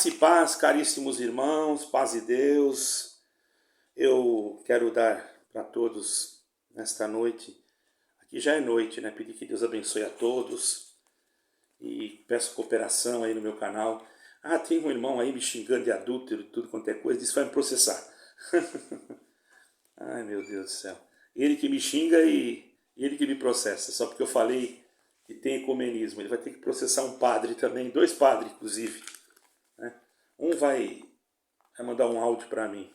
Graça e paz, caríssimos irmãos, paz e Deus. Eu quero dar para todos nesta noite, aqui já é noite, né? Pedir que Deus abençoe a todos e peço cooperação aí no meu canal. Ah, tem um irmão aí me xingando de adúltero e tudo quanto é coisa, disse que vai me processar. Ai, meu Deus do céu. Ele que me xinga e ele que me processa, só porque eu falei que tem ecumenismo. Ele vai ter que processar um padre também, dois padres inclusive. Um vai mandar um áudio para mim.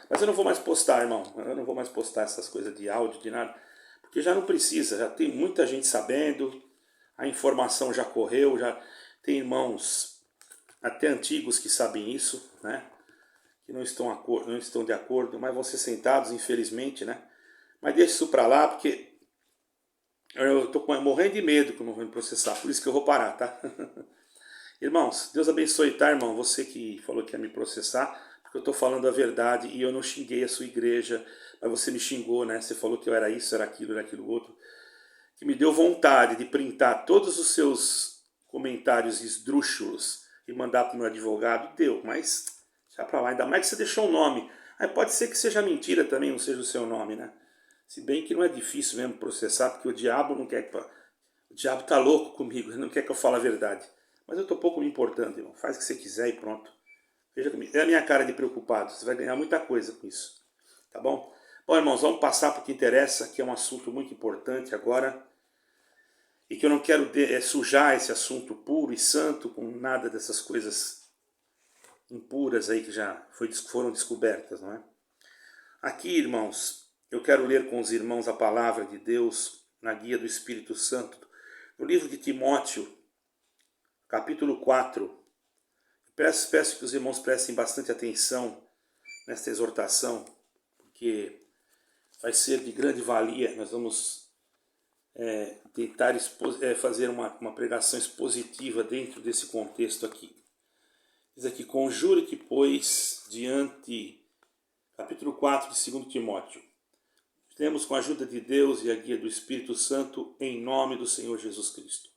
Mas eu não vou mais postar, irmão. Eu não vou mais postar essas coisas de áudio, de nada. Porque já não precisa. Já tem muita gente sabendo. A informação já correu. Já tem irmãos até antigos que sabem isso, né? Que não estão de acordo, mas vão ser sentados, infelizmente, né? Mas deixa isso para lá, porque eu estou morrendo de medo que eu não vou me processar. Por isso que eu vou parar, tá? Irmãos, Deus abençoe, tá, irmão? Você que falou que ia me processar, porque eu estou falando a verdade e eu não xinguei a sua igreja, mas você me xingou, né? Você falou que eu era isso, era aquilo outro. Que me deu vontade de printar todos os seus comentários esdrúxulos e mandar para o meu advogado. Deu, mas já para lá. Ainda mais que você deixou um nome. Aí pode ser que seja mentira também, não seja o seu nome, né? Se bem que não é difícil mesmo processar, porque o diabo não quer que... O diabo tá louco comigo, ele não quer que eu fale a verdade. Mas eu tô pouco me importando, irmão. Faz o que você quiser e pronto. Veja comigo. É a minha cara de preocupado. Você vai ganhar muita coisa com isso. Tá bom? Bom, irmãos, vamos passar para o que interessa, que é um assunto muito importante agora. E que eu não quero sujar esse assunto puro e santo com nada dessas coisas impuras aí que já foram descobertas, não é? Aqui, irmãos, eu quero ler com os irmãos a palavra de Deus na guia do Espírito Santo. No livro de Timóteo, capítulo 4. Peço que os irmãos prestem bastante atenção nesta exortação, porque vai ser de grande valia. Nós vamos tentar fazer uma pregação expositiva dentro desse contexto aqui. Diz aqui: conjure-te, pois, diante, capítulo 4 de 2 Timóteo. Temos com a ajuda de Deus e a guia do Espírito Santo, em nome do Senhor Jesus Cristo.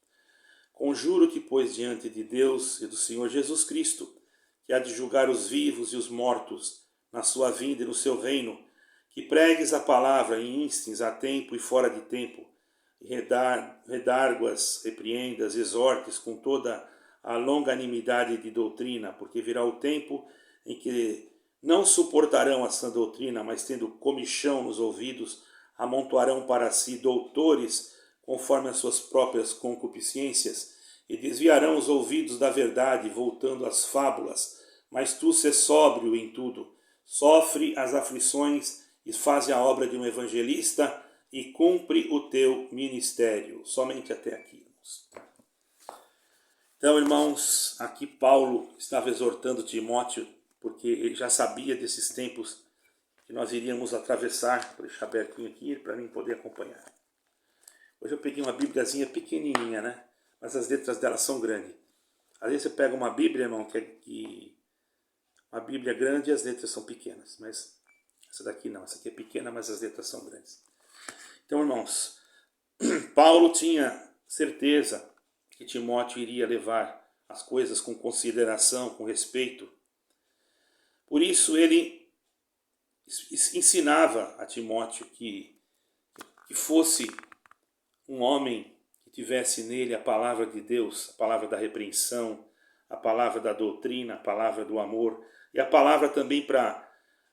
Conjuro-te, pois, diante de Deus e do Senhor Jesus Cristo, que há de julgar os vivos e os mortos na sua vinda e no seu reino, que pregues a palavra e instens a tempo e fora de tempo, e redarguas, repreendas, exortes com toda a longanimidade de doutrina, porque virá o tempo em que não suportarão a sã doutrina, mas tendo comichão nos ouvidos, amontoarão para si doutores conforme as suas próprias concupiscências, e desviarão os ouvidos da verdade, voltando às fábulas. Mas tu sê sóbrio em tudo, sofre as aflições e faz a obra de um evangelista e cumpre o teu ministério. Somente até aqui, irmãos. Então, irmãos, aqui Paulo estava exortando Timóteo, porque ele já sabia desses tempos que nós iríamos atravessar. Vou deixar abertinho aqui para mim poder acompanhar. Hoje eu peguei uma bíbliazinha pequenininha, né? Mas as letras dela são grandes. Às vezes você pega uma bíblia, irmão, uma bíblia grande e as letras são pequenas. Mas essa daqui não, essa aqui é pequena, mas as letras são grandes. Então, irmãos, Paulo tinha certeza que Timóteo iria levar as coisas com consideração, com respeito. Por isso ele ensinava a Timóteo que fosse um homem que tivesse nele a palavra de Deus, a palavra da repreensão, a palavra da doutrina, a palavra do amor e a palavra também para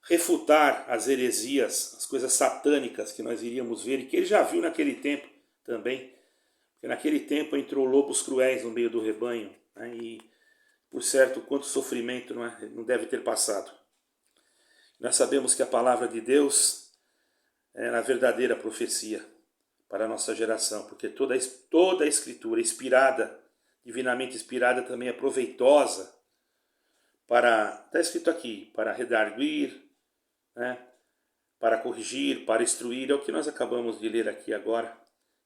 refutar as heresias, as coisas satânicas que nós iríamos ver e que ele já viu naquele tempo também. Porque naquele tempo entrou lobos cruéis no meio do rebanho, né? E por certo quanto sofrimento não deve ter passado. Nós sabemos que a palavra de Deus é a verdadeira profecia para a nossa geração, porque toda a escritura inspirada, divinamente inspirada, também é proveitosa para, está escrito aqui, para redarguir, né, para corrigir, para instruir, é o que nós acabamos de ler aqui agora,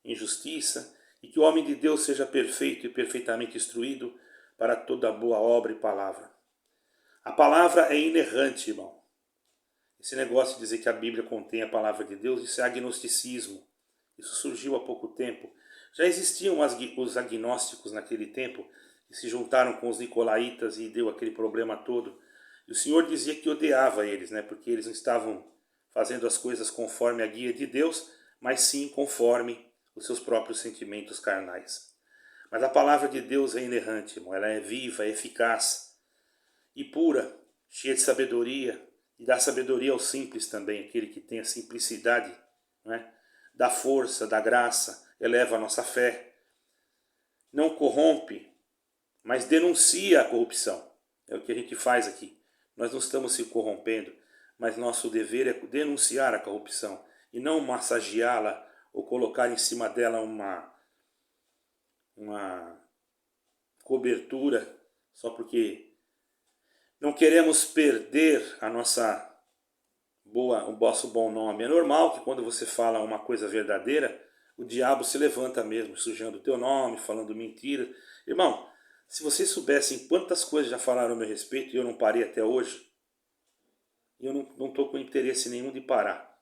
em justiça, e que o homem de Deus seja perfeito e perfeitamente instruído para toda boa obra e palavra. A palavra é inerrante, irmão. Esse negócio de dizer que a Bíblia contém a palavra de Deus, isso é agnosticismo. Isso surgiu há pouco tempo. Já existiam os agnósticos naquele tempo, que se juntaram com os nicolaítas e deu aquele problema todo. E o Senhor dizia que odiava eles, né? Porque eles não estavam fazendo as coisas conforme a guia de Deus, mas sim conforme os seus próprios sentimentos carnais. Mas a palavra de Deus é inerrante, irmão. Ela é viva, é eficaz e pura, cheia de sabedoria, e dá sabedoria ao simples também, aquele que tem a simplicidade, né? Dá força, dá graça, eleva a nossa fé, não corrompe, mas denuncia a corrupção. É o que a gente faz aqui. Nós não estamos se corrompendo, mas nosso dever é denunciar a corrupção e não massageá-la ou colocar em cima dela uma cobertura só porque não queremos perder o nosso bom nome. É normal que quando você fala uma coisa verdadeira, o diabo se levanta mesmo, sujando o teu nome, falando mentira. Irmão, se vocês soubessem quantas coisas já falaram a meu respeito e eu não parei até hoje, eu não estou com interesse nenhum de parar.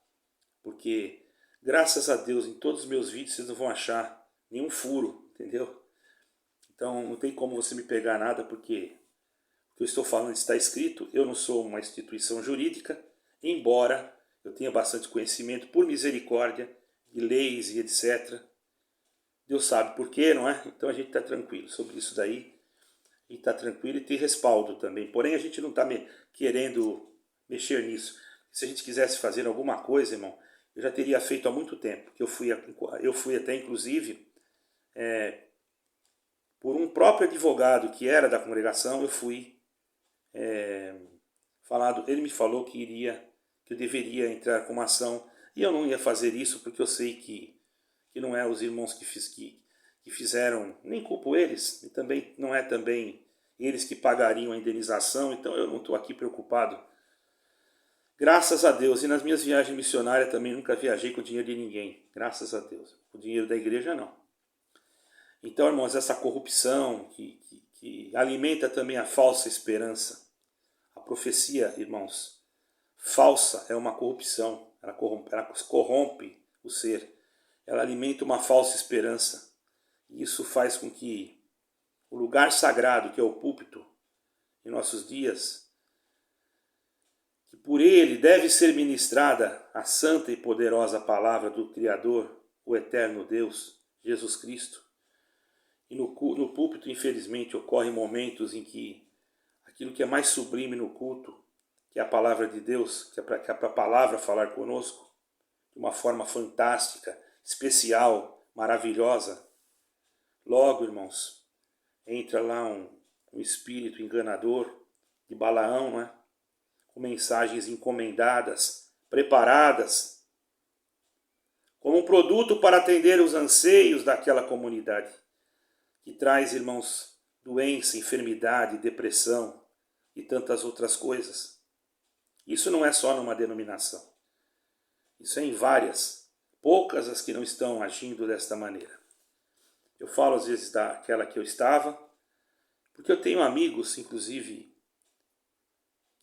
Porque, graças a Deus, em todos os meus vídeos vocês não vão achar nenhum furo, entendeu? Então não tem como você me pegar nada, porque o que eu estou falando está escrito. Eu não sou uma instituição jurídica, embora eu tenha bastante conhecimento, por misericórdia, de leis e etc. Deus sabe por quê, não é? Então a gente está tranquilo sobre isso daí. E está tranquilo e tem respaldo também. Porém, a gente não está querendo mexer nisso. Se a gente quisesse fazer alguma coisa, irmão, eu já teria feito há muito tempo. Que eu fui até, inclusive, por um próprio advogado que era da congregação, eu fui falado. Ele me falou que eu deveria entrar com uma ação. E eu não ia fazer isso porque eu sei que não é os irmãos que fizeram, nem culpo eles, e também não é também eles que pagariam a indenização, então eu não estou aqui preocupado. Graças a Deus, e nas minhas viagens missionárias também nunca viajei com o dinheiro de ninguém, graças a Deus. O dinheiro da igreja não. Então, irmãos, essa corrupção que alimenta também a falsa esperança. A profecia, irmãos, falsa é uma corrupção, ela corrompe o ser. Ela alimenta uma falsa esperança. E isso faz com que o lugar sagrado, que é o púlpito, em nossos dias, que por ele deve ser ministrada a santa e poderosa palavra do Criador, o eterno Deus, Jesus Cristo. E no púlpito, infelizmente, ocorrem momentos em que aquilo que é mais sublime no culto, que é a palavra de Deus, que é para a palavra falar conosco, de uma forma fantástica, especial, maravilhosa. Logo, irmãos, entra lá um espírito enganador de Balaão, né? Com mensagens encomendadas, preparadas, como um produto para atender os anseios daquela comunidade, que traz, irmãos, doença, enfermidade, depressão e tantas outras coisas. Isso não é só numa denominação. Isso é em várias, poucas as que não estão agindo desta maneira. Eu falo às vezes daquela que eu estava, porque eu tenho amigos, inclusive,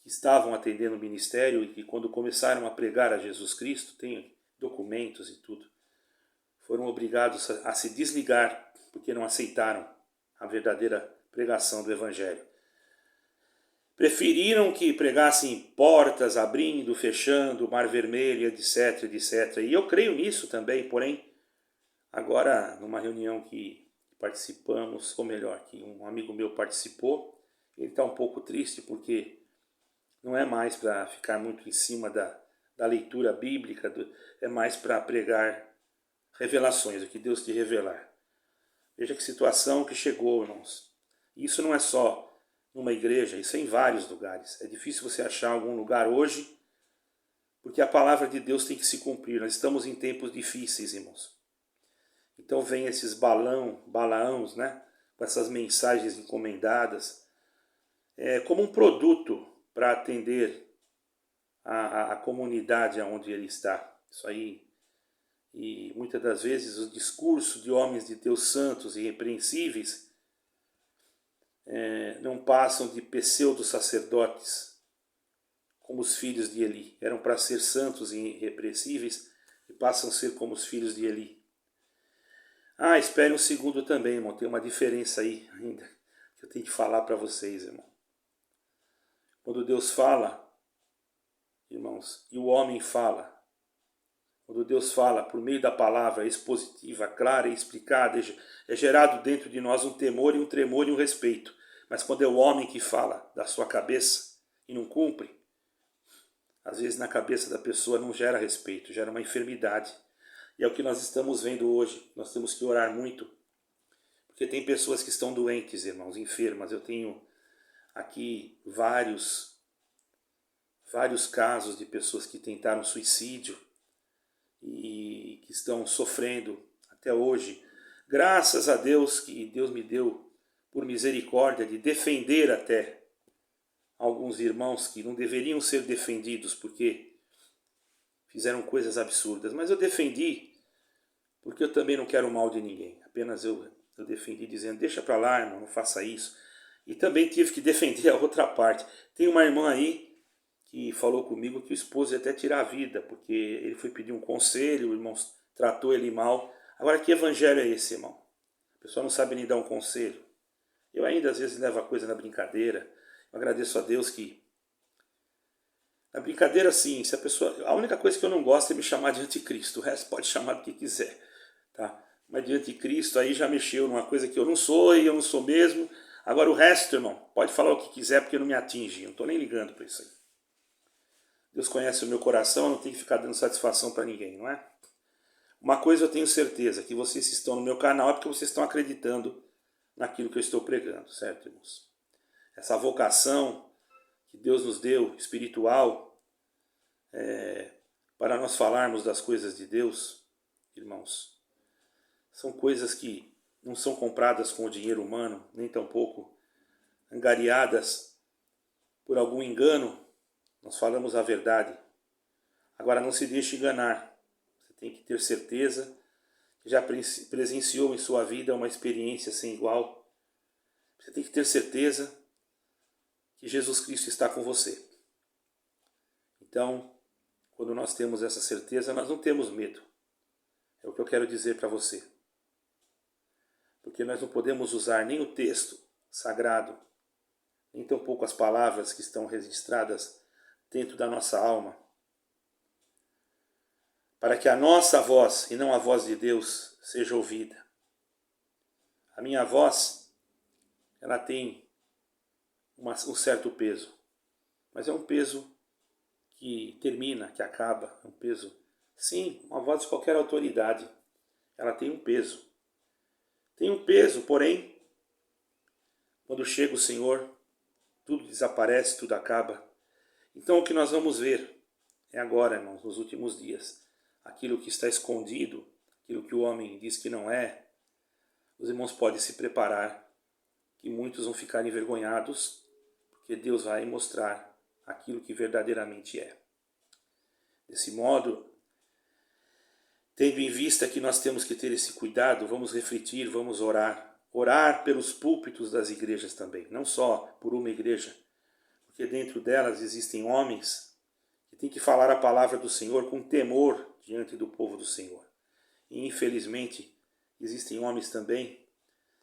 que estavam atendendo o ministério e que quando começaram a pregar a Jesus Cristo, tem documentos e tudo, foram obrigados a se desligar porque não aceitaram a verdadeira pregação do Evangelho. Preferiram que pregassem portas abrindo, fechando, mar vermelho, etc, etc. E eu creio nisso também, porém, agora numa reunião que participamos, ou melhor, que um amigo meu participou, ele está um pouco triste porque não é mais para ficar muito em cima da leitura bíblica, é mais para pregar revelações, o que Deus te revelar. Veja que situação que chegou, irmãos. Isso não é só numa igreja, isso é em vários lugares. É difícil você achar algum lugar hoje, porque a palavra de Deus tem que se cumprir. Nós estamos em tempos difíceis, irmãos. Então vem esses balaãos, né? Com essas mensagens encomendadas, como um produto para atender a comunidade onde ele está. Isso aí. E muitas das vezes o discurso de homens de Deus santos e irrepreensíveis não passam de pseudo-sacerdotes, como os filhos de Eli. Eram para ser santos e irrepreensíveis e passam a ser como os filhos de Eli. Espere um segundo também, irmão, tem uma diferença aí ainda. que eu tenho que falar para vocês, irmão. Quando Deus fala, irmãos, e o homem fala, quando Deus fala por meio da palavra expositiva, clara e explicada, é gerado dentro de nós um temor e um tremor e um respeito. Mas quando é o homem que fala da sua cabeça e não cumpre, às vezes na cabeça da pessoa não gera respeito, gera uma enfermidade. E é o que nós estamos vendo hoje. Nós temos que orar muito, porque tem pessoas que estão doentes, irmãos, enfermas. Eu tenho aqui vários casos de pessoas que tentaram suicídio e que estão sofrendo até hoje. Graças a Deus que Deus me deu, por misericórdia, de defender até alguns irmãos que não deveriam ser defendidos porque fizeram coisas absurdas. Mas eu defendi porque eu também não quero o mal de ninguém. Apenas eu defendi dizendo, deixa para lá, irmão, não faça isso. E também tive que defender a outra parte. Tem uma irmã aí que falou comigo que o esposo ia até tirar a vida, porque ele foi pedir um conselho, o irmão tratou ele mal. Agora, que evangelho é esse, irmão? A pessoa não sabe nem dar um conselho. Eu ainda, às vezes, levo a coisa na brincadeira. Eu agradeço a Deus que... Na brincadeira, sim, se a pessoa... A única coisa que eu não gosto é me chamar de anticristo. O resto pode chamar do que quiser, tá? Mas de anticristo aí já mexeu numa coisa que eu não sou e eu não sou mesmo. Agora, o resto, irmão, pode falar o que quiser porque não me atinge. Eu não estou nem ligando para isso aí. Deus conhece o meu coração, eu não tenho que ficar dando satisfação para ninguém, não é? Uma coisa eu tenho certeza, que vocês estão no meu canal é porque vocês estão acreditando naquilo que eu estou pregando, certo, irmãos? Essa vocação que Deus nos deu, espiritual, para nós falarmos das coisas de Deus, irmãos, são coisas que não são compradas com o dinheiro humano, nem tampouco angariadas por algum engano. Nós falamos a verdade. Agora, não se deixe enganar. Você tem que ter certeza que já presenciou em sua vida uma experiência sem igual. Você tem que ter certeza que Jesus Cristo está com você. Então, quando nós temos essa certeza, nós não temos medo. É o que eu quero dizer para você. Porque nós não podemos usar nem o texto sagrado, nem tampouco as palavras que estão registradas dentro da nossa alma, para que a nossa voz, e não a voz de Deus, seja ouvida. A minha voz, ela tem um certo peso, mas é um peso que termina, que acaba, é um peso, sim, uma voz de qualquer autoridade, ela tem um peso. Tem um peso, porém, quando chega o Senhor, tudo desaparece, tudo acaba. Então o que nós vamos ver é agora, irmãos, nos últimos dias, aquilo que está escondido, aquilo que o homem diz que não é, os irmãos podem se preparar, que muitos vão ficar envergonhados, porque Deus vai mostrar aquilo que verdadeiramente é. Desse modo, tendo em vista que nós temos que ter esse cuidado, vamos refletir, vamos orar. Orar pelos púlpitos das igrejas também, não só por uma igreja, porque dentro delas existem homens que têm que falar a palavra do Senhor com temor diante do povo do Senhor. E infelizmente existem homens também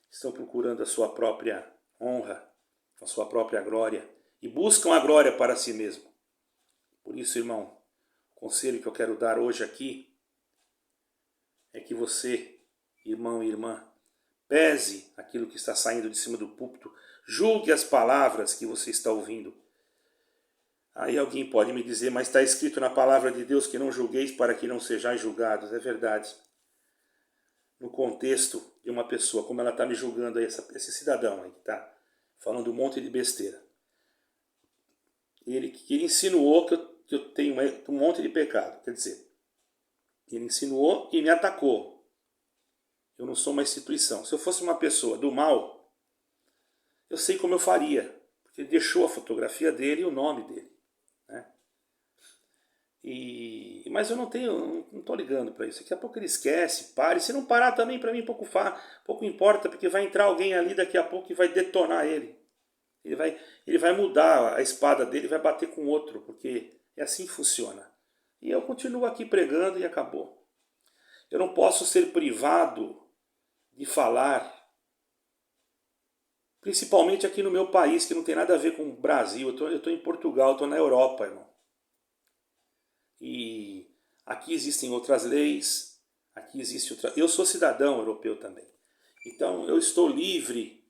que estão procurando a sua própria honra, a sua própria glória, e buscam a glória para si mesmo. Por isso, irmão, o conselho que eu quero dar hoje aqui é que você, irmão e irmã, pese aquilo que está saindo de cima do púlpito, julgue as palavras que você está ouvindo. Aí alguém pode me dizer, mas está escrito na palavra de Deus que não julgueis para que não sejais julgados. É verdade. No contexto de uma pessoa, como ela está me julgando aí, esse cidadão aí que está falando um monte de besteira. Ele insinuou que eu tenho um monte de pecado. Quer dizer, ele insinuou e me atacou. Eu não sou uma instituição. Se eu fosse uma pessoa do mal, eu sei como eu faria. Porque ele deixou a fotografia dele e o nome dele. Né? Mas eu não estou ligando para isso. Daqui a pouco ele esquece, para. E se não parar também, para mim, pouco importa, porque vai entrar alguém ali daqui a pouco e vai detonar ele. Ele vai mudar a espada dele e vai bater com outro, porque é assim que funciona. E eu continuo aqui pregando e acabou. Eu não posso ser privado de falar Principalmente aqui no meu país, que não tem nada a ver com o Brasil. Eu tô em Portugal, estou na Europa, irmão. E aqui existem outras leis, aqui existe outra... Eu sou cidadão europeu também. Então eu estou livre,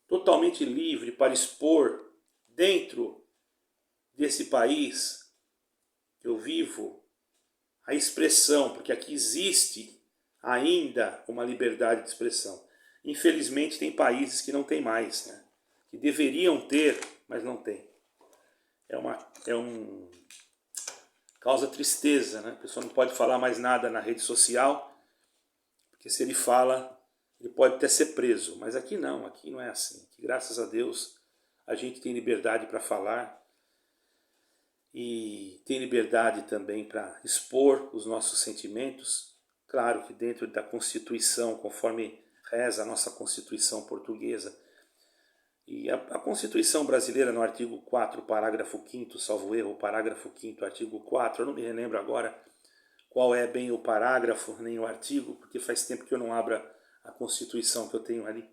totalmente livre para expor dentro desse país que eu vivo a expressão, porque aqui existe ainda uma liberdade de expressão. Infelizmente tem países que não tem mais, né? Que deveriam ter, mas não tem. Causa tristeza, né? A pessoa não pode falar mais nada na rede social, porque se ele fala, ele pode até ser preso. Mas aqui não é assim. Aqui, graças a Deus, a gente tem liberdade para falar e tem liberdade também para expor os nossos sentimentos. Claro que dentro da Constituição, conforme reza a nossa Constituição portuguesa, e a Constituição brasileira, no artigo 4, parágrafo 5º, salvo erro, parágrafo 5º, artigo 4, eu não me relembro agora qual é bem o parágrafo, nem o artigo, porque faz tempo que eu não abro a Constituição que eu tenho ali.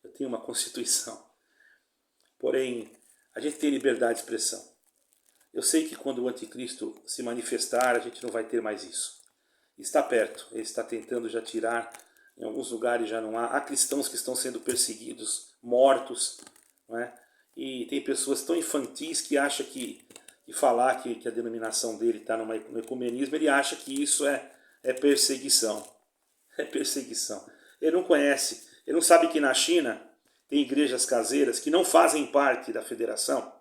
Eu tenho uma Constituição. Porém, a gente tem liberdade de expressão. Eu sei que quando o anticristo se manifestar, a gente não vai ter mais isso. Está perto, ele está tentando já tirar, em alguns lugares já não há. Há cristãos que estão sendo perseguidos, mortos, não é? E tem pessoas tão infantis que acham que falar que a denominação dele está no ecumenismo, ele acha que isso é perseguição. É perseguição. Ele não conhece, ele não sabe que na China tem igrejas caseiras que não fazem parte da federação.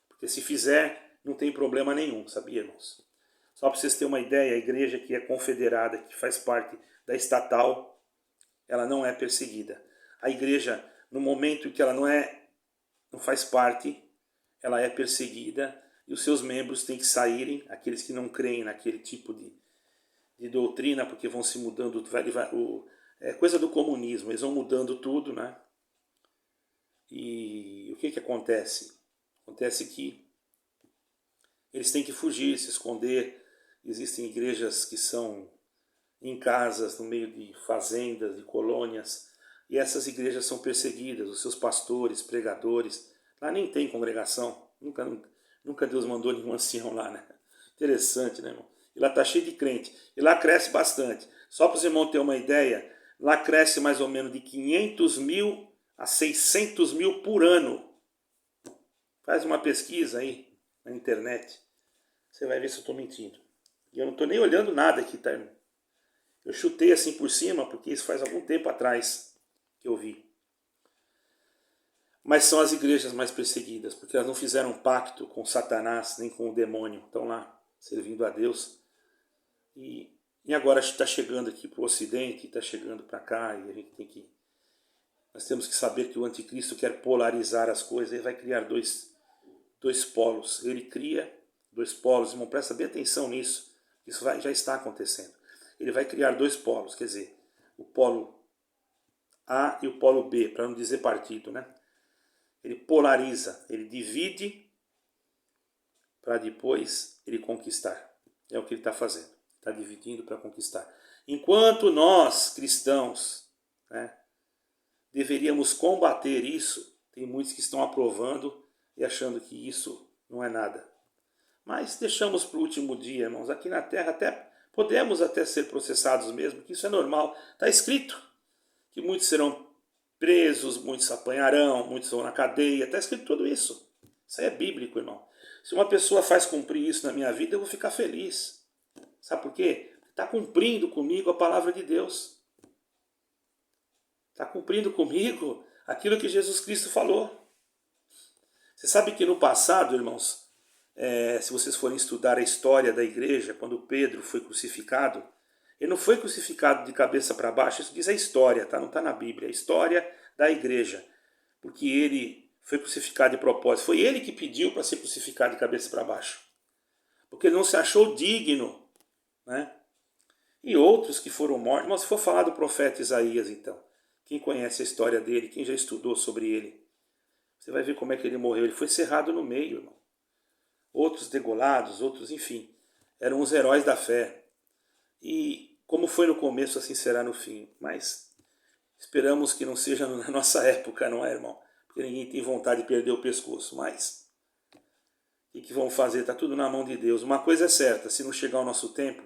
Porque se fizer, não tem problema nenhum, sabia, irmãos? Só para vocês terem uma ideia, a igreja que é confederada, que faz parte da estatal, ela não é perseguida. A igreja, no momento em que ela não faz parte, ela é perseguida e os seus membros têm que saírem, aqueles que não creem naquele tipo de doutrina, porque vão se mudando, é coisa do comunismo, eles vão mudando tudo, né? E o que acontece? Acontece que eles têm que fugir, se esconder. Existem igrejas que são em casas, no meio de fazendas, de colônias, e essas igrejas são perseguidas, os seus pastores, pregadores. Lá nem tem congregação, nunca Deus mandou nenhum ancião lá, né? Interessante, né, irmão? E lá está cheio de crente, e lá cresce bastante. Só para os irmãos terem uma ideia, lá cresce mais ou menos de 500 mil a 600 mil por ano. Faz uma pesquisa aí na internet, você vai ver se eu estou mentindo. E eu não estou nem olhando nada aqui, tá, irmão? Eu chutei assim por cima, porque isso faz algum tempo atrás que eu vi. Mas são as igrejas mais perseguidas, porque elas não fizeram pacto com Satanás, nem com o demônio. Estão lá, servindo a Deus. E agora está chegando aqui para o Ocidente, está chegando para cá, e a gente nós temos que saber que o anticristo quer polarizar as coisas, ele vai criar dois polos. Ele cria dois polos, irmão, presta bem atenção nisso. Isso já está acontecendo. Ele vai criar dois polos, quer dizer, o polo A e o polo B, para não dizer partido, né? Ele polariza, ele divide para depois ele conquistar. É o que ele está fazendo. Está dividindo para conquistar. Enquanto nós, cristãos, né, deveríamos combater isso, tem muitos que estão aprovando e achando que isso não é nada. Mas deixamos para o último dia, irmãos. Aqui na Terra podemos até ser processados mesmo, que isso é normal. Está escrito que muitos serão presos, muitos apanharão, muitos vão na cadeia. Está escrito tudo isso. Isso aí é bíblico, irmão. Se uma pessoa faz cumprir isso na minha vida, eu vou ficar feliz. Sabe por quê? Está cumprindo comigo a palavra de Deus. Está cumprindo comigo aquilo que Jesus Cristo falou. Você sabe que no passado, irmãos, se vocês forem estudar a história da igreja, quando Pedro foi crucificado, ele não foi crucificado de cabeça para baixo, isso diz a história, tá? Não está na Bíblia, a história da igreja, porque ele foi crucificado de propósito, foi ele que pediu para ser crucificado de cabeça para baixo, porque ele não se achou digno, né? E outros que foram mortos, mas se for falar do profeta Isaías, então, quem conhece a história dele, quem já estudou sobre ele, você vai ver como é que ele morreu, ele foi cerrado no meio, irmão. Outros degolados, outros, enfim, eram os heróis da fé. E como foi no começo, assim será no fim. Mas Esperamos que não seja na nossa época, não é, irmão? Porque ninguém tem vontade de perder o pescoço, mas o que vão fazer? Está tudo na mão de Deus. Uma coisa é certa, se não chegar o nosso tempo,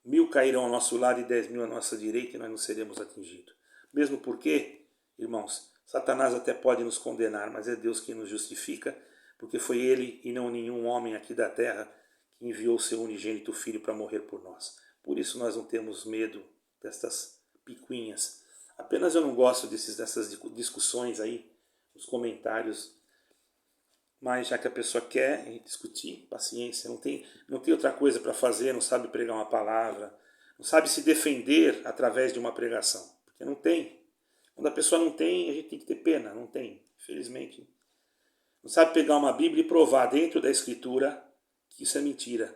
1000 cairão ao nosso lado e 10.000 à nossa direita e nós não seremos atingidos. Mesmo porque, irmãos, Satanás até pode nos condenar, mas é Deus quem nos justifica, porque foi Ele e não nenhum homem aqui da terra que enviou o seu unigênito Filho para morrer por nós. Por isso nós não temos medo destas picuinhas. Apenas eu não gosto dessas discussões aí, nos comentários, mas já que a pessoa quer discutir, paciência, não tem outra coisa para fazer, não sabe pregar uma palavra, não sabe se defender através de uma pregação, porque não tem. Quando a pessoa não tem, a gente tem que ter pena, não tem, infelizmente. Não sabe pegar uma Bíblia e provar dentro da Escritura que isso é mentira.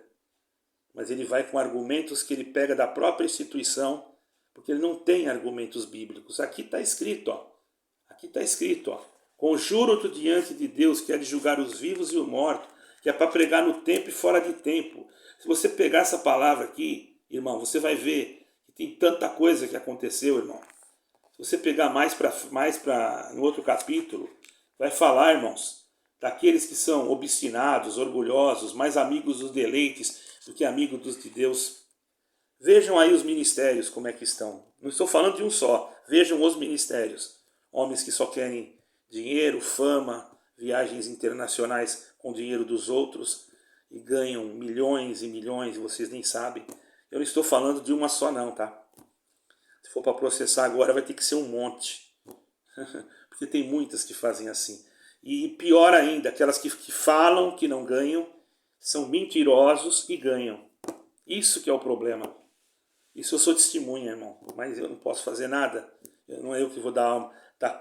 Mas ele vai com argumentos que ele pega da própria instituição, porque ele não tem argumentos bíblicos. Aqui está escrito, ó. Aqui está escrito, ó. Conjuro-te diante de Deus, que é de julgar os vivos e os mortos, que é para pregar no tempo e fora de tempo. Se você pegar essa palavra aqui, irmão, você vai ver que tem tanta coisa que aconteceu, irmão. Se você pegar mais para no outro capítulo, vai falar, irmãos, daqueles que são obstinados, orgulhosos, mais amigos dos deleites do que amigos de Deus. Vejam aí os ministérios como é que estão. Não estou falando de um só. Vejam os ministérios. Homens que só querem dinheiro, fama, viagens internacionais com dinheiro dos outros e ganham milhões e milhões, vocês nem sabem. Eu não estou falando de uma só não, tá? Se for para processar agora vai ter que ser um monte. Porque tem muitas que fazem assim. E pior ainda, aquelas que falam que não ganham, são mentirosos e ganham. Isso que é o problema. Isso eu sou testemunha, irmão, mas eu não posso fazer nada. Não é eu que vou dar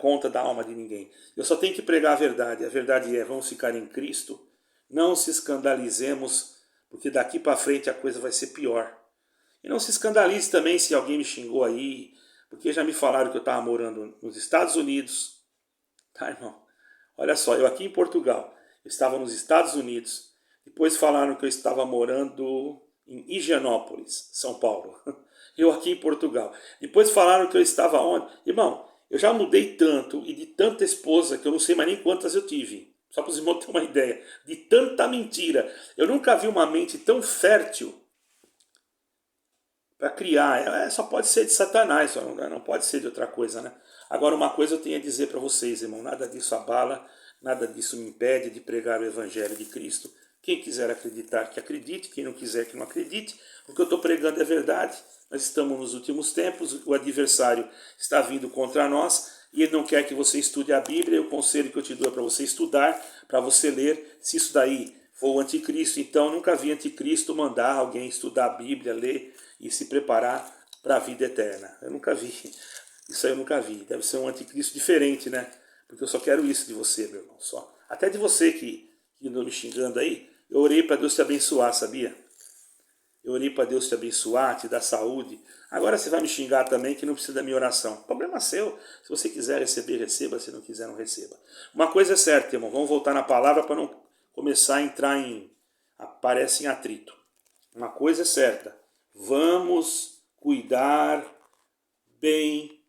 conta da alma de ninguém. Eu só tenho que pregar a verdade. A verdade é, vamos ficar em Cristo, não se escandalizemos, porque daqui para frente a coisa vai ser pior. E não se escandalize também se alguém me xingou aí, porque já me falaram que eu estava morando nos Estados Unidos. Tá, irmão? Olha só, eu aqui em Portugal, eu estava nos Estados Unidos, depois falaram que eu estava morando em Higienópolis, São Paulo. Eu aqui em Portugal. Depois falaram que eu estava onde? Irmão, eu já mudei tanto e de tanta esposa que eu não sei mais nem quantas eu tive. Só para os irmãos terem uma ideia. De tanta mentira. Eu nunca vi uma mente tão fértil para criar. Só pode ser de Satanás, não pode ser de outra coisa, né? Agora, uma coisa eu tenho a dizer para vocês, irmão. Nada disso abala, nada disso me impede de pregar o Evangelho de Cristo. Quem quiser acreditar, que acredite. Quem não quiser, que não acredite. O que eu estou pregando é verdade. Nós estamos nos últimos tempos. O adversário está vindo contra nós. E ele não quer que você estude a Bíblia. E o conselho que eu te dou é para você estudar, para você ler. Se isso daí for o anticristo, então eu nunca vi anticristo mandar alguém estudar a Bíblia, ler e se preparar para a vida eterna. Eu nunca vi. Isso aí eu nunca vi. Deve ser um anticristo diferente, né? Porque eu só quero isso de você, meu irmão. Só. Até de você que andou me xingando aí, eu orei para Deus te abençoar, sabia? Eu orei para Deus te abençoar, te dar saúde. Agora você vai me xingar também que não precisa da minha oração. Problema seu. Se você quiser receber, receba. Se não quiser, não receba. Uma coisa é certa, irmão. Vamos voltar na palavra para não começar a entrar parece em atrito. Uma coisa é certa. Vamos cuidar bem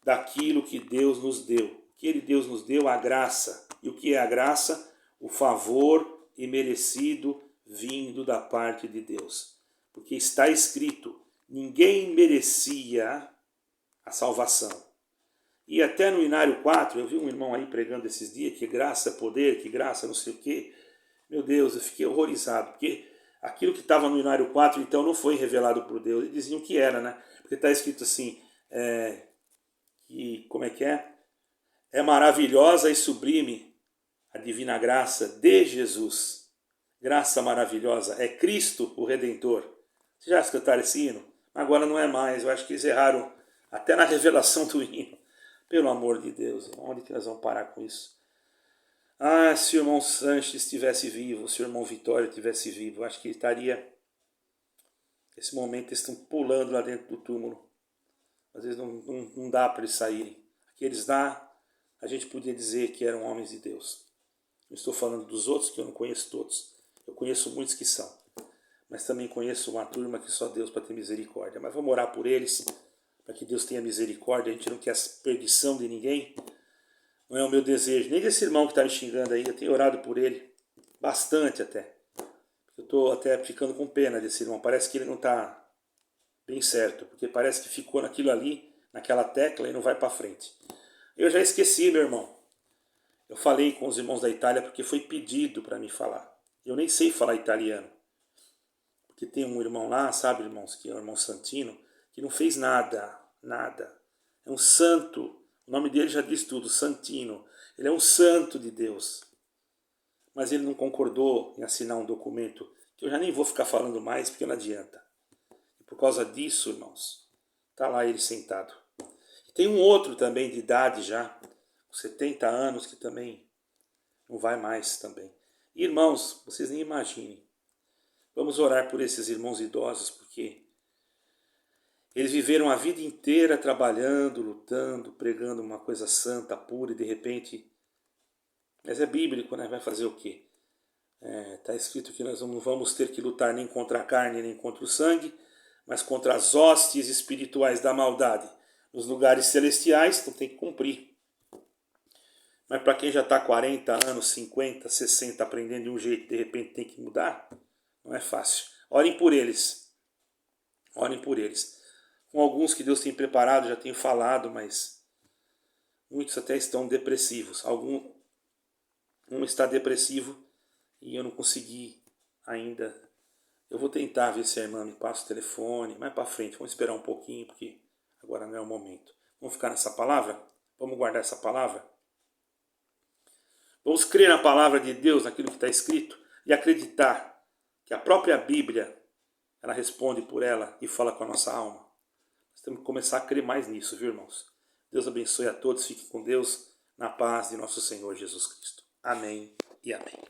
daquilo que Deus nos deu. O que Deus nos deu? A graça. E o que é a graça? O favor imerecido vindo da parte de Deus. Porque está escrito, ninguém merecia a salvação. E até no Inário 4, eu vi um irmão aí pregando esses dias, que graça é poder, que graça não sei o quê. Meu Deus, eu fiquei horrorizado, porque aquilo que estava no Inário 4, então, não foi revelado por Deus. Eles diziam que era, né? Porque está escrito assim, como é que é? É maravilhosa e sublime a divina graça de Jesus. Graça maravilhosa. É Cristo o Redentor. Vocês já escutaram esse hino? Agora não é mais. Eu acho que eles erraram até na revelação do hino. Pelo amor de Deus, onde que nós vamos parar com isso? Ah, se o irmão Sanches estivesse vivo, se o irmão Vitório estivesse vivo, acho que ele estaria... Nesse momento eles estão pulando lá dentro do túmulo. Às vezes não dá para eles saírem. Aqueles lá, a gente podia dizer que eram homens de Deus. Não estou falando dos outros, que eu não conheço todos. Eu conheço muitos que são. Mas também conheço uma turma que só Deus para ter misericórdia. Mas vamos orar por eles, para que Deus tenha misericórdia. A gente não quer a perdição de ninguém. Não é o meu desejo, nem desse irmão que está me xingando aí. Eu tenho orado por ele, bastante até. Eu estou até ficando com pena desse irmão. Parece que ele não está bem certo, porque parece que ficou naquilo ali, naquela tecla e não vai para frente. Eu já esqueci, meu irmão. Eu falei com os irmãos da Itália porque foi pedido para me falar. Eu nem sei falar italiano. Porque tem um irmão lá, sabe, irmãos, que é o irmão Santino, que não fez nada, nada. É um santo. O nome dele já diz tudo, Santino. Ele é um santo de Deus. Mas ele não concordou em assinar um documento que eu já nem vou ficar falando mais, porque não adianta. E por causa disso, irmãos, está lá ele sentado. E tem um outro também de idade já, com 70 anos, que também não vai mais também. E, irmãos, vocês nem imaginem. Vamos orar por esses irmãos idosos, porque eles viveram a vida inteira trabalhando, lutando, pregando uma coisa santa, pura, e de repente... Mas é bíblico, né? Vai fazer o quê? Está escrito que nós não vamos ter que lutar nem contra a carne, nem contra o sangue, mas contra as hostes espirituais da maldade nos lugares celestiais, então tem que cumprir. Mas para quem já está 40 anos, 50, 60, aprendendo de um jeito, de repente tem que mudar, não é fácil. Orem por eles. Orem por eles. Com alguns que Deus tem preparado, já tenho falado, mas muitos até estão depressivos. Um está depressivo e eu não consegui ainda. Eu vou tentar ver se a irmã me passa o telefone, mais para frente. Vamos esperar um pouquinho, porque agora não é o momento. Vamos ficar nessa palavra? Vamos guardar essa palavra? Vamos crer na palavra de Deus, naquilo que está escrito, e acreditar que a própria Bíblia, ela responde por ela e fala com a nossa alma. Nós temos que começar a crer mais nisso, viu, irmãos? Deus abençoe a todos, fiquem com Deus, na paz de nosso Senhor Jesus Cristo. Amém e amém.